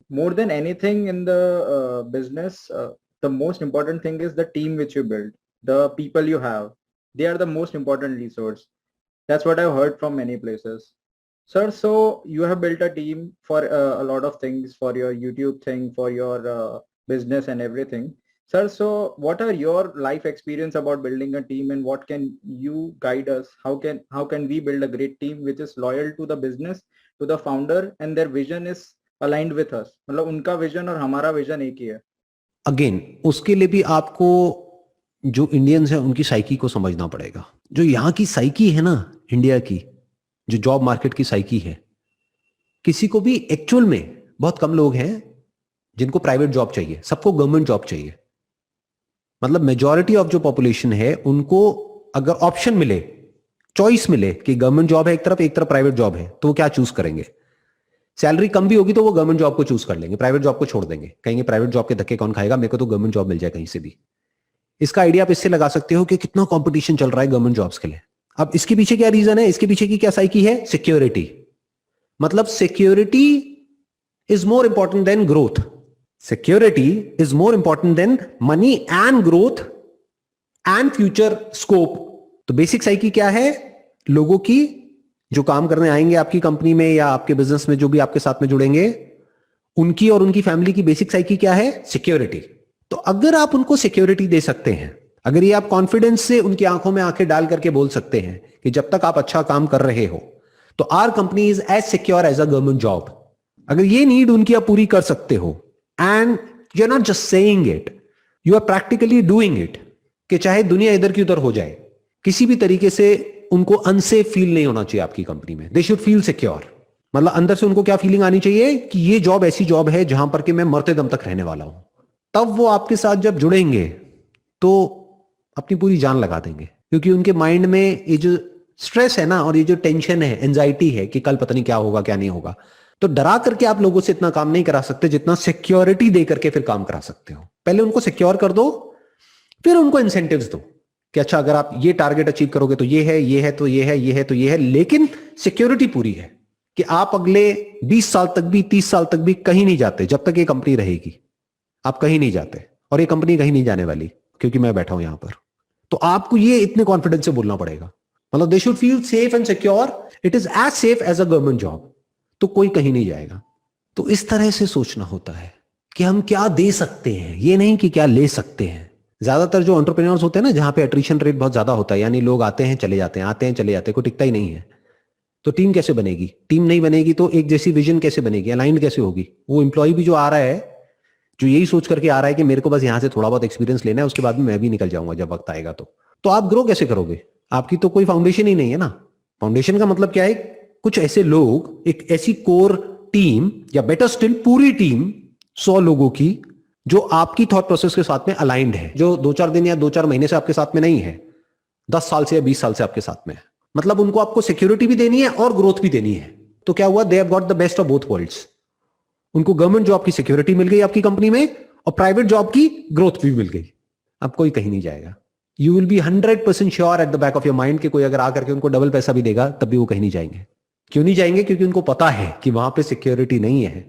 more than anything in the business, the most important thing is the team which you build, the people you have. They are the most important resource. That's what I've heard from many places. Sir, so you have built a team for a lot of things, for your YouTube thing, for your business and everything. Sir, so what are your life experience about building a team, and what can you guide us? How can we build a great team which is loyal to the business, to the founder, and their vision is aligned with us? मतलब उनका vision और हमारा vision एक ही है. Again उसके लिए भी आपको जो इंडियंस है उनकी साइकी को समझना पड़ेगा. जो यहाँ की साइकी है ना, इंडिया की जो जॉब मार्केट की साइकी है, किसी को भी एक्चुअल में बहुत कम लोग हैं जिनको प्राइवेट जॉब चाहिए, सबको गवर्नमेंट जॉब चाहिए. मतलब मेजॉरिटी ऑफ जो पॉपुलेशन है उनको अगर ऑप्शन मिले, चॉइस मिले कि गवर्नमेंट जॉब है एक तरफ प्राइवेट जॉब है, तो वो क्या चूज करेंगे? सैलरी कम भी होगी तो वो गवर्नमेंट जॉब को चूज कर लेंगे, प्राइवेट जॉब को छोड़ देंगे. कहेंगे प्राइवेट जॉब के धक्के कौन खाएगा, मेरे को तो गवर्नमेंट जॉब मिल जाए कहीं से भी. इसका आइडिया आप इससे लगा सकते हो कि कितना कंपटीशन चल रहा है गवर्नमेंट जॉब्स के लिए. अब इसके पीछे क्या रीजन है, इसके पीछे की क्या साइकी है? सिक्योरिटी. मतलब security is more important than growth. Security is more important than money and growth and future scope. तो बेसिक साइकी क्या है लोगों की जो काम करने आएंगे आपकी कंपनी में या आपके बिजनेस में, जो भी आपके साथ में जुड़ेंगे, उनकी और उनकी फैमिली की बेसिक साइकी क्या है? सिक्योरिटी. तो अगर आप उनको सिक्योरिटी दे सकते हैं, अगर ये आप कॉन्फिडेंस से उनकी आंखों में आंखें डाल करके बोल सकते हैं कि जब तक आप अच्छा काम कर रहे हो तो our company is as secure as a government job. अगर ये नीड उनकी आप पूरी कर सकते हो, and you are not just saying it, you are practically doing it, कि चाहे दुनिया इधर की उधर हो जाए, किसी भी तरीके से उनको अनसेफ फील नहीं होना चाहिए आपकी कंपनी में. दे शुड फील सिक्योर. मतलब अंदर से उनको क्या फीलिंग आनी चाहिए कि ये जॉब ऐसी जॉब है जहां पर कि मैं मरते दम तक रहने वाला हूं. तब वो आपके साथ जब जुड़ेंगे तो अपनी पूरी जान लगा देंगे, क्योंकि उनके माइंड में ये जो स्ट्रेस है ना, और ये जो टेंशन है, एंजाइटी है कि कल पता नहीं क्या होगा क्या नहीं होगा, तो डरा करके आप लोगों से इतना काम नहीं करा सकते जितना सिक्योरिटी दे करके फिर काम करा सकते हो. पहले उनको सिक्योर कर दो, फिर उनको इंसेंटिव्स दो कि अच्छा अगर आप ये टारगेट अचीव करोगे तो ये है, ये है तो ये है, ये है तो ये है. लेकिन सिक्योरिटी पूरी है कि आप अगले 20 साल तक भी, 30 साल तक भी कहीं नहीं जाते. जब तक ये कंपनी रहेगी आप कहीं नहीं जाते, और ये कंपनी कहीं नहीं जाने वाली क्योंकि मैं बैठा हूं यहां पर. तो आपको ये इतने कॉन्फिडेंस से बोलना पड़ेगा. मतलब they should feel safe and secure. It is as safe as a government job. तो कोई कहीं नहीं जाएगा. तो इस तरह से सोचना होता है कि हम क्या दे सकते हैं, ये नहीं कि क्या ले सकते हैं. ज्यादातर जो एंटरप्रेन्योर्स होते हैं ना, जहां पे एट्रिशन रेट बहुत ज्यादा होता है, यानी लोग आते हैं चले जाते हैं, आते हैं चले जाते हैं, कोई टिकता ही नहीं है, तो टीम कैसे बनेगी? टीम नहीं बनेगी तो एक जैसी विजन कैसे बनेगी, अलाइंड कैसे होगी? वो एम्प्लॉय भी जो आ रहा है, जो यही सोच करके आ रहा है कि मेरे को बस यहां से थोड़ा बहुत एक्सपीरियंस लेना है, उसके बाद में मैं भी निकल जाऊंगा जब वक्त आएगा, तो आप ग्रो कैसे करोगे? आपकी तो कोई फाउंडेशन ही नहीं है ना. फाउंडेशन का मतलब क्या है? कुछ ऐसे लोग, एक ऐसी कोर टीम, या बेटर स्टिल पूरी टीम 100 लोगों की जो आपकी थॉट प्रोसेस के साथ में अलाइंड है, जो 2-4 दिन या 2-4 महीने से आपके साथ में नहीं है, 10 साल से या 20 साल से आपके साथ में है. मतलब उनको आपको सिक्योरिटी भी देनी है और ग्रोथ भी देनी है. तो क्या हुआ? They have got the best of both worlds. उनको गवर्नमेंट जॉब की सिक्योरिटी मिल गई आपकी कंपनी में, और प्राइवेट जॉब की ग्रोथ भी मिल गई. अब कोई कहीं नहीं जाएगा. You will be 100% sure at the back of your mind कि कोई अगर आकर के उनको डबल पैसा भी देगा तब भी वो कहीं नहीं जाएंगे. क्यों नहीं जाएंगे? क्योंकि उनको पता है कि वहां पे सिक्योरिटी नहीं है.